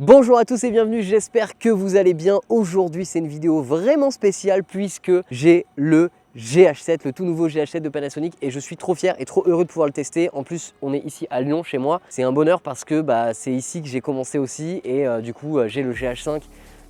Bonjour à tous et bienvenue, j'espère que vous allez bien. Aujourd'hui c'est une vidéo vraiment spéciale puisque j'ai le GH7, le tout nouveau GH7 de Panasonic et je suis trop fier et trop heureux de pouvoir le tester. En plus on est ici à Lyon chez moi, c'est un bonheur parce que c'est ici que j'ai commencé aussi et du coup j'ai le GH5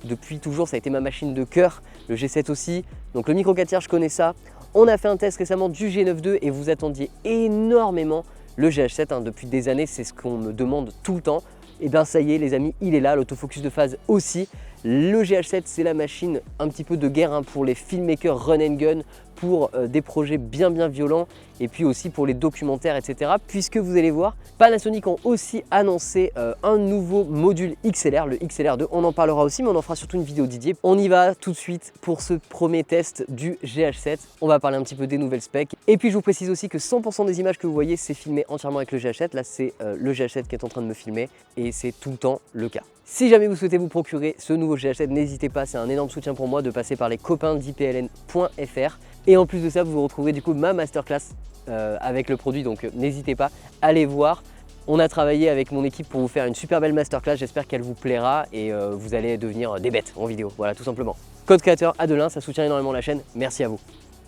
depuis toujours, ça a été ma machine de cœur, le G7 aussi, donc le micro 4 tiers je connais ça. On a fait un test récemment du G9 II et vous attendiez énormément le GH7 depuis des années, c'est ce qu'on me demande tout le temps. Et bien ça y est les amis, il est là, l'autofocus de phase aussi. Le GH7 c'est la machine un petit peu de guerre pour les filmmakers run and gun, pour des projets bien violents et puis aussi pour les documentaires etc. Puisque vous allez voir, Panasonic ont aussi annoncé un nouveau module XLR, le XLR2, on en parlera aussi mais on en fera surtout une vidéo dédiée. On y va tout de suite pour ce premier test du GH7, on va parler un petit peu des nouvelles specs et puis je vous précise aussi que 100% des images que vous voyez c'est filmé entièrement avec le GH7, là c'est le GH7 qui est en train de me filmer et c'est tout le temps le cas. Si jamais vous souhaitez vous procurer ce nouveau GH7, n'hésitez pas, c'est un énorme soutien pour moi de passer par les copains d'IPLN.fr. Et en plus de ça, vous retrouverez du coup ma masterclass avec le produit, donc n'hésitez pas, allez voir. On a travaillé avec mon équipe pour vous faire une super belle masterclass, j'espère qu'elle vous plaira et vous allez devenir des bêtes en vidéo, voilà tout simplement. Code créateur Adelin, ça soutient énormément la chaîne, merci à vous.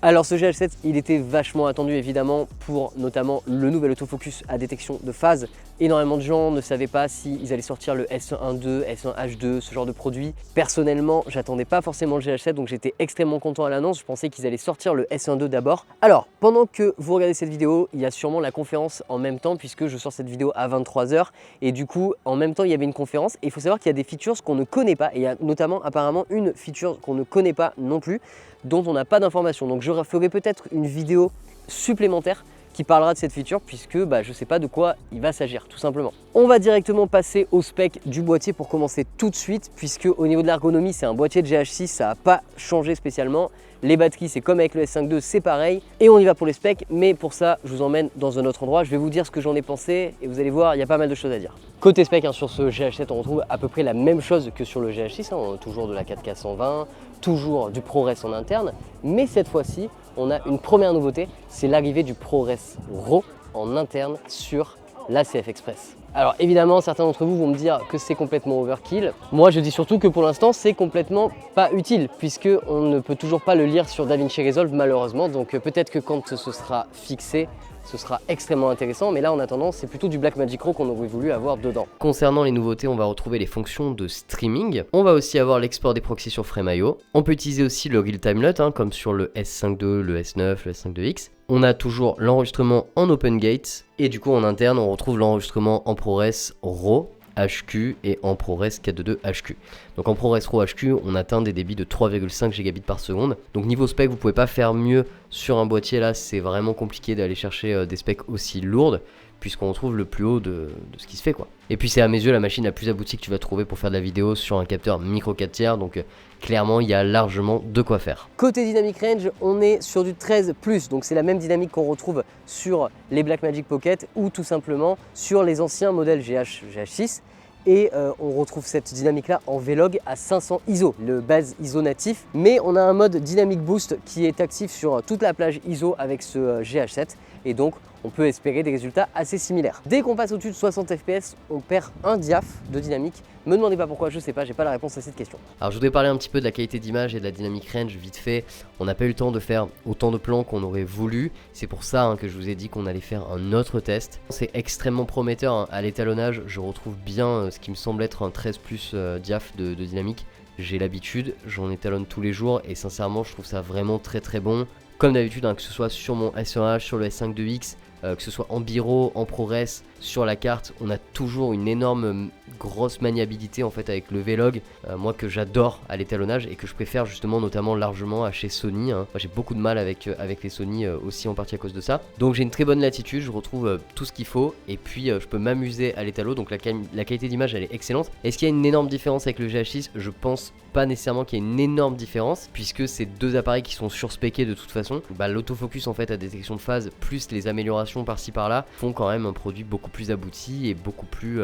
Alors ce GH7, il était vachement attendu évidemment pour notamment le nouvel autofocus à détection de phase. Énormément de gens ne savaient pas s'ils allaient sortir le S1.2, S1H2, ce genre de produit. Personnellement, j'attendais pas forcément le GH7 donc j'étais extrêmement content à l'annonce. Je pensais qu'ils allaient sortir le S1.2 d'abord. Alors, pendant que vous regardez cette vidéo, il y a sûrement la conférence en même temps puisque je sors cette vidéo à 23 h et du coup, en même temps, il y avait une conférence et il faut savoir qu'il y a des features qu'on ne connaît pas et il y a notamment apparemment une feature qu'on ne connaît pas non plus, dont on n'a pas d'informations. Donc je ferai peut-être une vidéo supplémentaire qui parlera de cette feature puisque je ne sais pas de quoi il va s'agir tout simplement. On va directement passer au spec du boîtier pour commencer tout de suite puisque au niveau de l'ergonomie c'est un boîtier de GH6, ça n'a pas changé spécialement. Les batteries c'est comme avec le S5 II, c'est pareil et on y va pour les specs, mais pour ça je vous emmène dans un autre endroit. Je vais vous dire ce que j'en ai pensé et vous allez voir il y a pas mal de choses à dire. Côté spec sur ce GH7 on retrouve à peu près la même chose que sur le GH6, on a toujours de la 4K 120, toujours du ProRes en interne, mais cette fois-ci on a une première nouveauté, c'est l'arrivée du ProRes RAW en interne sur la CF Express. Alors évidemment certains d'entre vous vont me dire que c'est complètement overkill. Moi je dis surtout que pour l'instant c'est complètement pas utile puisque on ne peut toujours pas le lire sur DaVinci Resolve malheureusement, donc peut-être que quand ce sera fixé ce sera extrêmement intéressant, mais là en attendant c'est plutôt du Blackmagic RAW qu'on aurait voulu avoir dedans. Concernant les nouveautés, on va retrouver les fonctions de streaming, on va aussi avoir l'export des proxys sur Frame.io, on peut utiliser aussi le real-time LUT comme sur le S5 II, le S9, le S5 IIX. On a toujours l'enregistrement en OpenGate et du coup en interne on retrouve l'enregistrement en ProRes RAW HQ et en ProRes 422 HQ. Donc en ProRes RAW HQ on atteint des débits de 3,5 gigabits par seconde. Donc niveau spec vous pouvez pas faire mieux sur un boîtier là, c'est vraiment compliqué d'aller chercher des specs aussi lourdes puisqu'on trouve le plus haut de ce qui se fait quoi. Et puis c'est à mes yeux la machine la plus aboutie que tu vas trouver pour faire de la vidéo sur un capteur micro 4 tiers, donc clairement il y a largement de quoi faire. Côté dynamic range, on est sur du 13+, donc c'est la même dynamique qu'on retrouve sur les Blackmagic Pocket ou tout simplement sur les anciens modèles GH6. Et on retrouve cette dynamique là en Vlog à 500 ISO, le base ISO natif, mais on a un mode Dynamic Boost qui est actif sur toute la plage ISO avec ce GH7 et donc on peut espérer des résultats assez similaires. Dès qu'on passe au-dessus de 60 fps, on perd un diaph de dynamique. Me demandez pas pourquoi, je sais pas, j'ai pas la réponse à cette question. Alors je voudrais parler un petit peu de la qualité d'image et de la dynamic range vite fait. On n'a pas eu le temps de faire autant de plans qu'on aurait voulu. C'est pour ça que je vous ai dit qu'on allait faire un autre test. C'est extrêmement prometteur à l'étalonnage. Je retrouve bien ce qui me semble être un 13 plus diaph de dynamique. J'ai l'habitude, j'en étalonne tous les jours et sincèrement je trouve ça vraiment très bon. Comme d'habitude, que ce soit sur mon S1H, sur le S5 IIX, que ce soit en biro, en ProRes, sur la carte, on a toujours une énorme grosse maniabilité en fait avec le Vlog, moi que j'adore à l'étalonnage et que je préfère justement notamment largement à chez Sony. Moi j'ai beaucoup de mal avec les Sony aussi en partie à cause de ça. Donc j'ai une très bonne latitude, je retrouve tout ce qu'il faut et puis je peux m'amuser à l'étalo, donc la qualité d'image elle est excellente. Est-ce qu'il y a une énorme différence avec le GH6? Je pense pas nécessairement qu'il y ait une énorme différence puisque c'est deux appareils qui sont surspéqués de toute façon. L'autofocus en fait à détection de phase plus les améliorations par-ci par-là font quand même un produit beaucoup plus abouti et beaucoup plus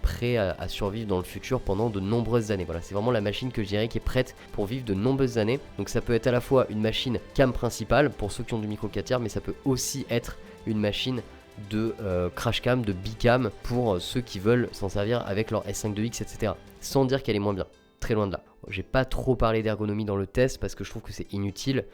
prêt à survivre dans le futur pendant de nombreuses années. Voilà, c'est vraiment la machine que je dirais qui est prête pour vivre de nombreuses années. Donc ça peut être à la fois une machine cam principale pour ceux qui ont du micro 4 tiers, mais ça peut aussi être une machine de crash cam, de bicam pour ceux qui veulent s'en servir avec leur S5 IIX, etc. sans dire qu'elle est moins bien. Très loin de là. J'ai pas trop parlé d'ergonomie dans le test parce que je trouve que c'est inutile.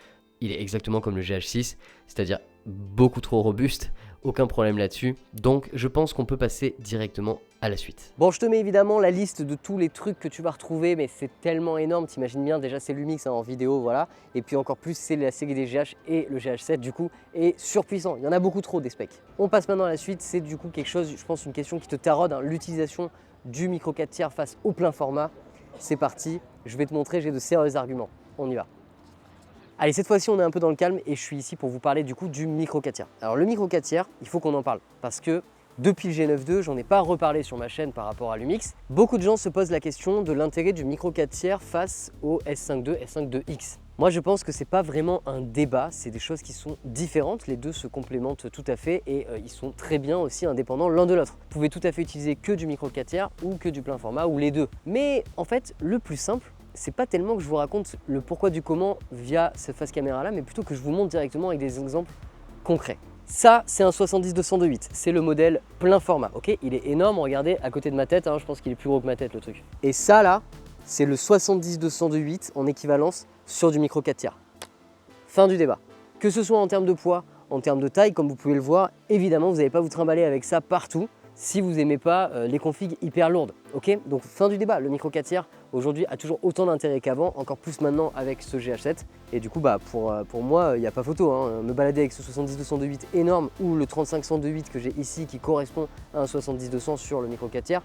Il est exactement comme le GH6, c'est-à-dire beaucoup trop robuste, aucun problème là-dessus. Donc je pense qu'on peut passer directement à la suite. Bon, je te mets évidemment la liste de tous les trucs que tu vas retrouver, mais c'est tellement énorme, t'imagines bien, déjà c'est Lumix en vidéo, voilà. Et puis encore plus, c'est la série des GH et le GH7 du coup est surpuissant. Il y en a beaucoup trop des specs. On passe maintenant à la suite, c'est du coup quelque chose, je pense une question qui te taraude, hein, l'utilisation du micro 4 tiers face au plein format. C'est parti, je vais te montrer, j'ai de sérieux arguments. On y va. Allez, cette fois-ci, on est un peu dans le calme et je suis ici pour vous parler du coup du micro 4 tiers. Alors le micro 4 tiers, il faut qu'on en parle parce que depuis le G9 II, j'en ai pas reparlé sur ma chaîne par rapport à Lumix. Beaucoup de gens se posent la question de l'intérêt du micro 4 tiers face au S5 II, S5 IIX. Moi, je pense que c'est pas vraiment un débat, c'est des choses qui sont différentes. Les deux se complémentent tout à fait et ils sont très bien aussi indépendants l'un de l'autre. Vous pouvez tout à fait utiliser que du micro 4 tiers ou que du plein format ou les deux. Mais en fait, le plus simple, c'est pas tellement que je vous raconte le pourquoi du comment via cette face caméra là, mais plutôt que je vous montre directement avec des exemples concrets. Ça, c'est un 70-200-8, c'est le modèle plein format, ok? Il est énorme, regardez, à côté de ma tête, hein, je pense qu'il est plus gros que ma tête le truc. Et ça là, c'est le 70-200-8 en équivalence sur du micro 4 tiers. Fin du débat. Que ce soit en termes de poids, en termes de taille, comme vous pouvez le voir, évidemment, vous n'allez pas vous trimballer avec ça partout si vous n'aimez pas les configs hyper lourdes, ok? Donc fin du débat, le micro 4 tiers aujourd'hui a toujours autant d'intérêt qu'avant, encore plus maintenant avec ce GH7. Et du coup, bah, pour moi, il n'y a pas photo, hein. Me balader avec ce 70-200-8 énorme ou le 35-102.8 que j'ai ici qui correspond à un 70-200 sur le micro 4 tiers,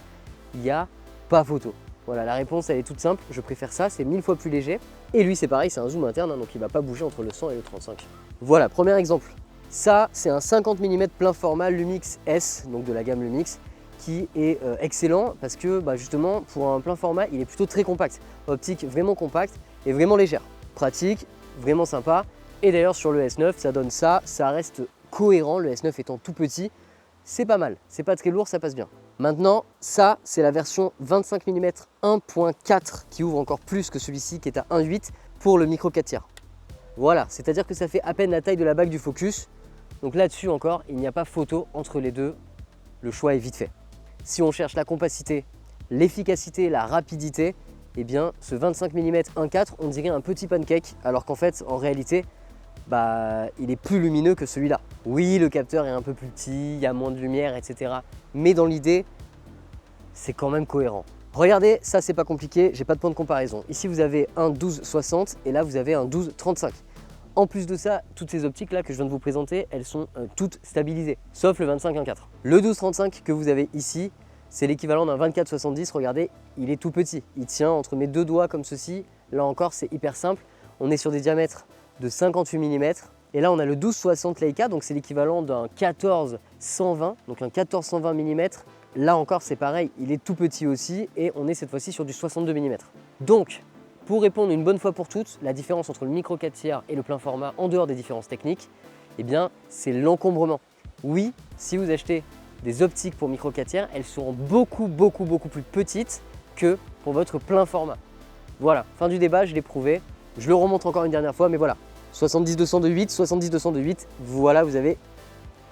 il n'y a pas photo. Voilà, la réponse elle est toute simple, je préfère ça, c'est 1000 fois plus léger. Et lui c'est pareil, c'est un zoom interne, hein, donc il ne va pas bouger entre le 100 et le 35. Voilà, premier exemple. Ça, c'est un 50 mm plein format Lumix S, donc de la gamme Lumix, qui est excellent parce que bah, justement, pour un plein format, il est plutôt très compact. Optique vraiment compacte et vraiment légère. Pratique, vraiment sympa. Et d'ailleurs, sur le S9, ça donne ça, ça reste cohérent, le S9 étant tout petit, c'est pas mal. C'est pas très lourd, ça passe bien. Maintenant, ça, c'est la version 25 mm 1.4 qui ouvre encore plus que celui-ci qui est à 1.8 pour le micro 4 tiers. Voilà, c'est-à-dire que ça fait à peine la taille de la bague du Focus. Donc là-dessus encore, il n'y a pas photo entre les deux, le choix est vite fait. Si on cherche la compacité, l'efficacité, la rapidité, eh bien ce 25 mm 1.4, on dirait un petit pancake, alors qu'en fait, en réalité, bah, il est plus lumineux que celui-là. Oui, le capteur est un peu plus petit, il y a moins de lumière, etc. Mais dans l'idée, c'est quand même cohérent. Regardez, ça c'est pas compliqué, j'ai pas de point de comparaison. Ici vous avez un 12-60 et là vous avez un 12-35. En plus de ça, toutes ces optiques là que je viens de vous présenter, elles sont toutes stabilisées, sauf le 25-1.4. Le 12-35 que vous avez ici, c'est l'équivalent d'un 24-70, regardez, il est tout petit. Il tient entre mes deux doigts comme ceci, là encore c'est hyper simple. On est sur des diamètres de 58 mm. Et là on a le 12-60 Leica, donc c'est l'équivalent d'un 14-120, donc un 14-120 mm. Là encore c'est pareil, il est tout petit aussi et on est cette fois-ci sur du 62 mm. Donc pour répondre une bonne fois pour toutes, la différence entre le micro 4 tiers et le plein format en dehors des différences techniques, eh bien c'est l'encombrement. Oui, si vous achetez des optiques pour micro 4 tiers, elles seront beaucoup plus petites que pour votre plein format. Voilà, fin du débat, je l'ai prouvé. Je le remontre encore une dernière fois, mais voilà. 70-200-8, 70-200-8, voilà, vous avez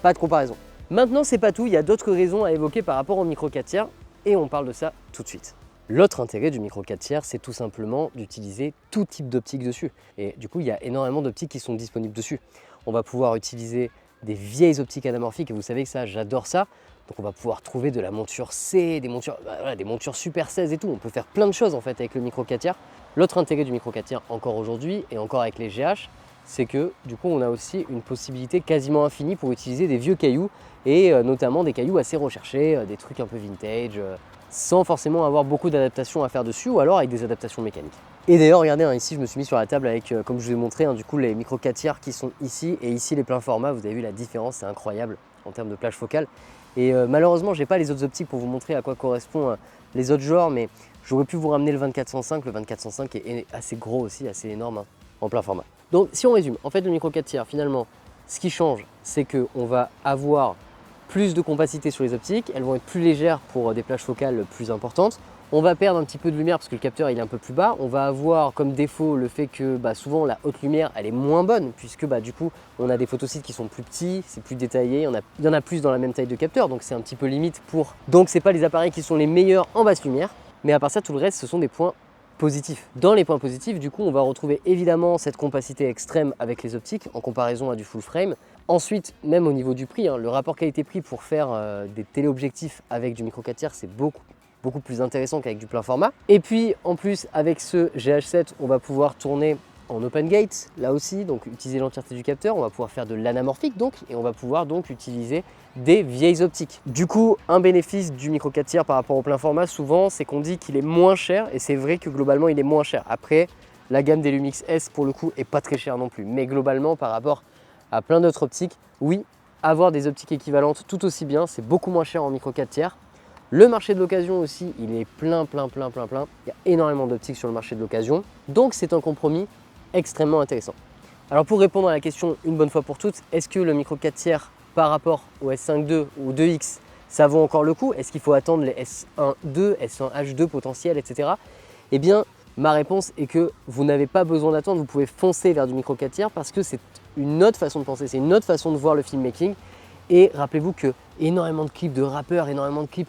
pas de comparaison. Maintenant, c'est pas tout, il y a d'autres raisons à évoquer par rapport au micro 4 tiers et on parle de ça tout de suite. L'autre intérêt du micro 4 tiers, c'est tout simplement d'utiliser tout type d'optique dessus. Et du coup, il y a énormément d'optiques qui sont disponibles dessus. On va pouvoir utiliser des vieilles optiques anamorphiques et vous savez que ça, j'adore ça. Donc on va pouvoir trouver de la monture C, des montures Super 16 et tout. On peut faire plein de choses en fait avec le micro 4 tiers. L'autre intérêt du micro 4 tiers encore aujourd'hui et encore avec les GH, c'est que du coup on a aussi une possibilité quasiment infinie pour utiliser des vieux cailloux et notamment des cailloux assez recherchés, des trucs un peu vintage, sans forcément avoir beaucoup d'adaptations à faire dessus ou alors avec des adaptations mécaniques. Et d'ailleurs regardez, hein, ici je me suis mis sur la table avec, comme je vous ai montré, hein, du coup les micro 4 tiers qui sont ici et ici les pleins formats. Vous avez vu la différence, c'est incroyable en termes de plage focale. Et malheureusement j'ai pas les autres optiques pour vous montrer à quoi correspondent les autres genres, mais j'aurais pu vous ramener le 24-105. Le 24-105 est assez gros aussi, assez énorme, hein, en plein format. Donc si on résume, en fait le micro 4 tiers finalement, ce qui change, c'est qu'on va avoir plus de compacité sur les optiques, elles vont être plus légères pour des plages focales plus importantes. On va perdre un petit peu de lumière parce que le capteur il est un peu plus bas. On va avoir comme défaut le fait que souvent la haute lumière elle est moins bonne puisque du coup on a des photosites qui sont plus petits, c'est plus détaillé, il y en a plus dans la même taille de capteur, donc c'est un petit peu limite pour... Donc c'est pas les appareils qui sont les meilleurs en basse lumière. Mais à part ça, tout le reste, ce sont des points positifs. Dans les points positifs, du coup, on va retrouver évidemment cette compacité extrême avec les optiques en comparaison à du full frame. Ensuite, même au niveau du prix, le rapport qualité-prix pour faire des téléobjectifs avec du micro 4 tiers, c'est beaucoup plus intéressant qu'avec du plein format. Et puis, en plus, avec ce GH7, on va pouvoir tourner en open gate, là aussi, donc utiliser l'entièreté du capteur, on va pouvoir faire de l'anamorphique donc, et on va pouvoir donc utiliser des vieilles optiques. Du coup, un bénéfice du micro 4 tiers par rapport au plein format, souvent, c'est qu'on dit qu'il est moins cher, et c'est vrai que globalement, il est moins cher. Après, la gamme des Lumix S, pour le coup, est pas très chère non plus, mais globalement, par rapport à plein d'autres optiques, oui, avoir des optiques équivalentes tout aussi bien, c'est beaucoup moins cher en micro 4 tiers. Le marché de l'occasion aussi, il est plein. Il y a énormément d'optiques sur le marché de l'occasion, donc c'est un compromis extrêmement intéressant. Alors pour répondre à la question une bonne fois pour toutes, est-ce que le micro 4 tiers par rapport au S5 II ou 2X, ça vaut encore le coup? Est-ce qu'il faut attendre les S1 II, S1 H2 potentiels, etc. Eh bien, ma réponse est que vous n'avez pas besoin d'attendre, vous pouvez foncer vers du micro 4 tiers parce que c'est une autre façon de penser, c'est une autre façon de voir le filmmaking. Et rappelez-vous que énormément de clips de rappeurs, énormément de clips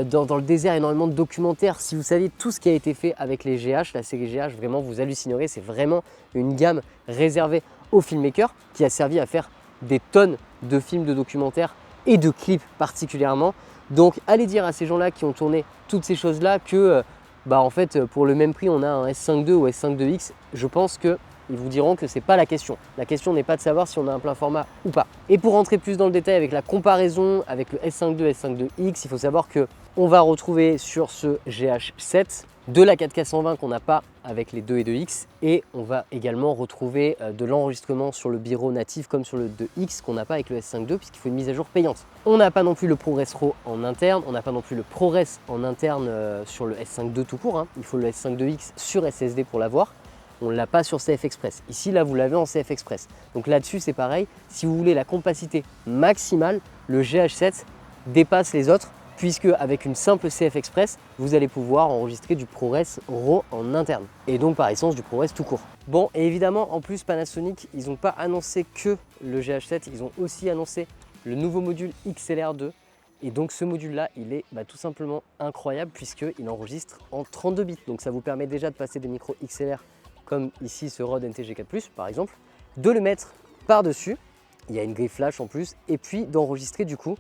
dans le désert, énormément de documentaires. Si vous saviez tout ce qui a été fait avec les GH, la série GH, vraiment vous hallucinerez. C'est vraiment une gamme réservée aux filmmakers qui a servi à faire des tonnes de films de documentaires et de clips particulièrement. Donc allez dire à ces gens-là qui ont tourné toutes ces choses-là que en fait pour le même prix on a un S5 II ou S5 IIX. Je pense que ils vous diront que ce n'est pas la question. La question n'est pas de savoir si on a un plein format ou pas. Et pour rentrer plus dans le détail avec la comparaison avec le S5 II et S5 IIX, il faut savoir qu'on va retrouver sur ce GH7 de la 4K 120 qu'on n'a pas avec les 2 et 2X, et on va également retrouver de l'enregistrement sur le bureau natif comme sur le 2X qu'on n'a pas avec le S5 II puisqu'il faut une mise à jour payante. On n'a pas non plus le ProRes RAW en interne, on n'a pas non plus le ProRes en interne sur le S5 II tout court, Il faut le S5 IIX sur SSD pour l'avoir. On ne l'a pas sur CF Express. Ici, là, vous l'avez en CF Express. Donc là-dessus, c'est pareil. Si vous voulez la compacité maximale, le GH7 dépasse les autres puisque avec une simple CF Express, vous allez pouvoir enregistrer du ProRes RAW en interne. Et donc, par essence, du ProRes tout court. Bon, et évidemment, en plus, Panasonic, ils n'ont pas annoncé que le GH7, ils ont aussi annoncé le nouveau module XLR2. Et donc ce module-là, il est tout simplement incroyable puisqu'il enregistre en 32 bits. Donc ça vous permet déjà de passer des micros XLR comme ici ce Rode NTG4+, par exemple, de le mettre par-dessus, il y a une grille flash en plus, et puis d'enregistrer du coup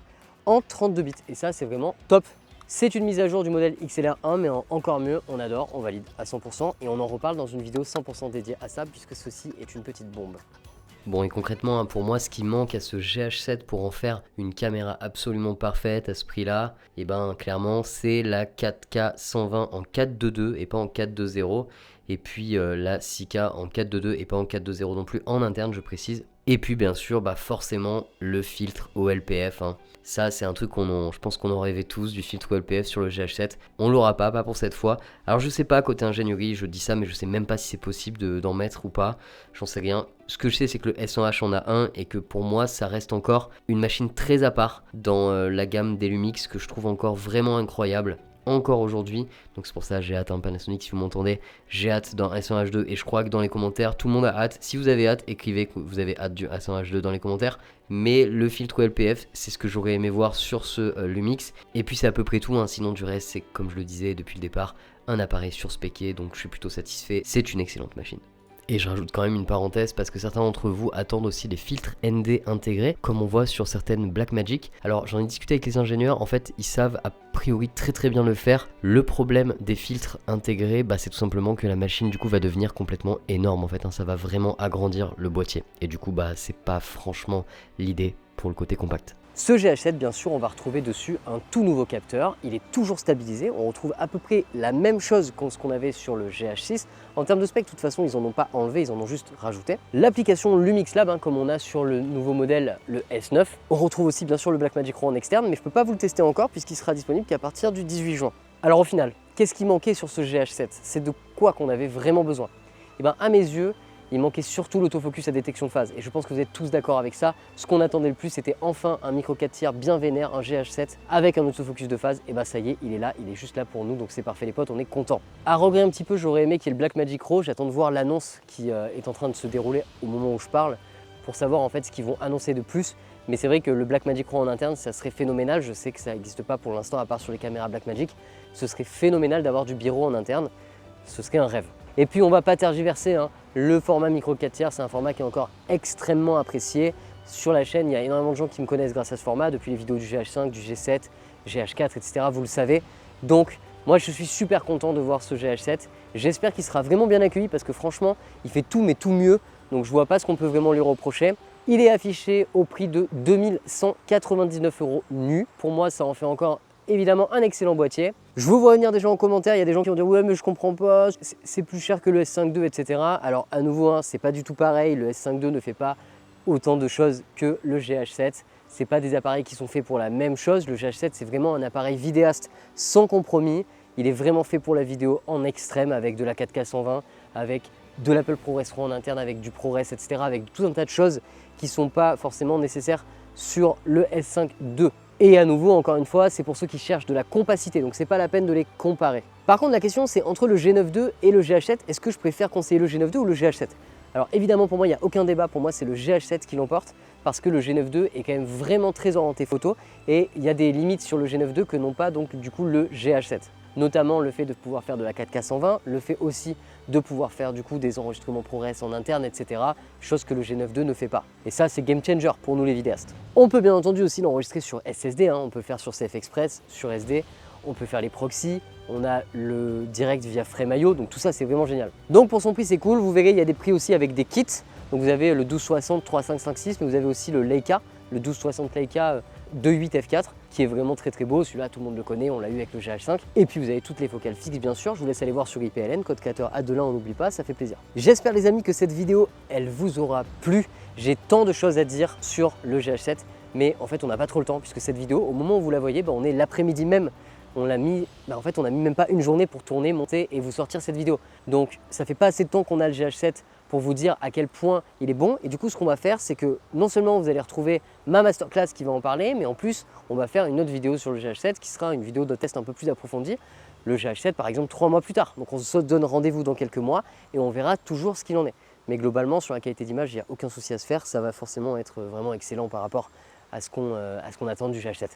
en 32 bits. Et ça, c'est vraiment top. C'est une mise à jour du modèle XLR1, mais encore mieux, on adore, on valide à 100%, et on en reparle dans une vidéo 100% dédiée à ça, puisque ceci est une petite bombe. Bon, et concrètement, pour moi, ce qui manque à ce GH7 pour en faire une caméra absolument parfaite à ce prix-là, et clairement, c'est la 4K 120 en 4.2.2 et pas en 4.2.0. Et puis la 6K en 4.2.2 et pas en 4.2.0 non plus en interne, je précise. Et puis bien sûr, forcément, le filtre OLPF. Ça, c'est un truc je pense qu'on en rêvait tous, du filtre OLPF sur le GH7. On l'aura pas pour cette fois. Alors je sais pas, côté ingénierie, je dis ça, mais je sais même pas si c'est possible d'en mettre ou pas. J'en sais rien. Ce que je sais, c'est que le S1H en a un et que pour moi, ça reste encore une machine très à part dans la gamme des Lumix que je trouve encore vraiment incroyable. Encore aujourd'hui, donc c'est pour ça j'ai hâte, Panasonic, si vous m'entendez, j'ai hâte dans S1H2 et je crois que dans les commentaires tout le monde a hâte. Si vous avez hâte, écrivez que vous avez hâte du S1H2 dans les commentaires, mais le filtre OLPF, c'est ce que j'aurais aimé voir sur ce Lumix, et puis c'est à peu près tout, sinon du reste c'est, comme je le disais depuis le départ, un appareil surspéqué, donc je suis plutôt satisfait, c'est une excellente machine. Et je rajoute quand même une parenthèse parce que certains d'entre vous attendent aussi des filtres ND intégrés comme on voit sur certaines Blackmagic. Alors j'en ai discuté avec les ingénieurs, en fait ils savent a priori très bien le faire. Le problème des filtres intégrés, c'est tout simplement que la machine du coup va devenir complètement énorme en fait, ça va vraiment agrandir le boîtier. Et du coup c'est pas franchement l'idée pour le côté compact. Ce GH7, bien sûr, on va retrouver dessus un tout nouveau capteur. Il est toujours stabilisé. On retrouve à peu près la même chose que ce qu'on avait sur le GH6. En termes de spec, de toute façon, ils n'en ont pas enlevé, ils en ont juste rajouté. L'application Lumix Lab, comme on a sur le nouveau modèle, le S9. On retrouve aussi, bien sûr, le Blackmagic RAW en externe, mais je ne peux pas vous le tester encore puisqu'il sera disponible qu'à partir du 18 juin. Alors au final, qu'est-ce qui manquait sur ce GH7? C'est de quoi qu'on avait vraiment besoin? À mes yeux, il manquait surtout l'autofocus à détection de phase. Et je pense que vous êtes tous d'accord avec ça. Ce qu'on attendait le plus, c'était enfin un micro 4 tiers bien vénère, un GH7 avec un autofocus de phase. Et ça y est, il est là, il est juste là pour nous. Donc c'est parfait les potes, on est content. À regret un petit peu, j'aurais aimé qu'il y ait le Blackmagic RAW. J'attends de voir l'annonce qui est en train de se dérouler au moment où je parle pour savoir en fait ce qu'ils vont annoncer de plus. Mais c'est vrai que le Blackmagic Pro en interne, ça serait phénoménal. Je sais que ça n'existe pas pour l'instant à part sur les caméras Blackmagic. Ce serait phénoménal d'avoir du bureau en interne. Ce serait un rêve. Et puis on va pas tergiverser, hein. Le format micro 4 tiers, c'est un format qui est encore extrêmement apprécié. Sur la chaîne, il y a énormément de gens qui me connaissent grâce à ce format, depuis les vidéos du GH5, du G7, GH4, etc. Vous le savez. Donc moi je suis super content de voir ce GH7. J'espère qu'il sera vraiment bien accueilli parce que franchement, il fait tout mais tout mieux. Donc je vois pas ce qu'on peut vraiment lui reprocher. Il est affiché au prix de 2199 € nu. Pour moi, ça en fait encore évidemment un excellent boîtier. Je vous vois venir des gens en commentaire, il y a des gens qui vont dire ouais mais je comprends pas, c'est plus cher que le S5 II, etc. Alors à nouveau, hein, c'est pas du tout pareil, le S5 II ne fait pas autant de choses que le GH7. C'est pas des appareils qui sont faits pour la même chose. Le GH7 c'est vraiment un appareil vidéaste sans compromis. Il est vraiment fait pour la vidéo en extrême avec de la 4K 120, avec de l'Apple ProRes RAW en interne, avec du ProRes, etc. Avec tout un tas de choses qui ne sont pas forcément nécessaires sur le S5 II. Et à nouveau, encore une fois, c'est pour ceux qui cherchent de la compacité, donc c'est pas la peine de les comparer. Par contre, la question c'est entre le G9 II et le GH7, est-ce que je préfère conseiller le G9 II ou le GH7? Alors évidemment pour moi il n'y a aucun débat, pour moi c'est le GH7 qui l'emporte parce que le G9 II est quand même vraiment très orienté photo et il y a des limites sur le G9 II que n'ont pas donc du coup le GH7. Notamment le fait de pouvoir faire de la 4K 120, le fait aussi de pouvoir faire du coup des enregistrements ProRes en interne, etc. Chose que le G9 II ne fait pas. Et ça c'est game changer pour nous les vidéastes. On peut bien entendu aussi l'enregistrer sur SSD, hein. On peut faire sur CF Express, sur SD, on peut faire les proxys, on a le direct via Frame.io, donc tout ça c'est vraiment génial. Donc pour son prix c'est cool, vous verrez il y a des prix aussi avec des kits. Donc vous avez le 1260 3556, mais vous avez aussi le Leica, le 1260 Leica 2.8 f4 qui est vraiment très très beau. Celui-là tout le monde le connaît, on l'a eu avec le GH5. Et puis vous avez toutes les focales fixes bien sûr. Je vous laisse aller voir sur IPLN, code créateur Adelin, on n'oublie pas, ça fait plaisir. J'espère les amis que cette vidéo elle vous aura plu. J'ai tant de choses à dire sur le GH7, mais en fait on n'a pas trop le temps puisque cette vidéo, au moment où vous la voyez, on est l'après-midi même. On l'a mis, en fait on a mis même pas une journée pour tourner, monter et vous sortir cette vidéo. Donc ça fait pas assez de temps qu'on a le GH7 pour vous dire à quel point il est bon. Et du coup ce qu'on va faire c'est que non seulement vous allez retrouver ma masterclass qui va en parler, mais en plus on va faire une autre vidéo sur le GH7 qui sera une vidéo de test un peu plus approfondie. Le GH7 par exemple 3 mois plus tard. Donc on se donne rendez-vous dans quelques mois et on verra toujours ce qu'il en est. Mais globalement sur la qualité d'image il n'y a aucun souci à se faire, ça va forcément être vraiment excellent par rapport à ce qu'on attend du GH7.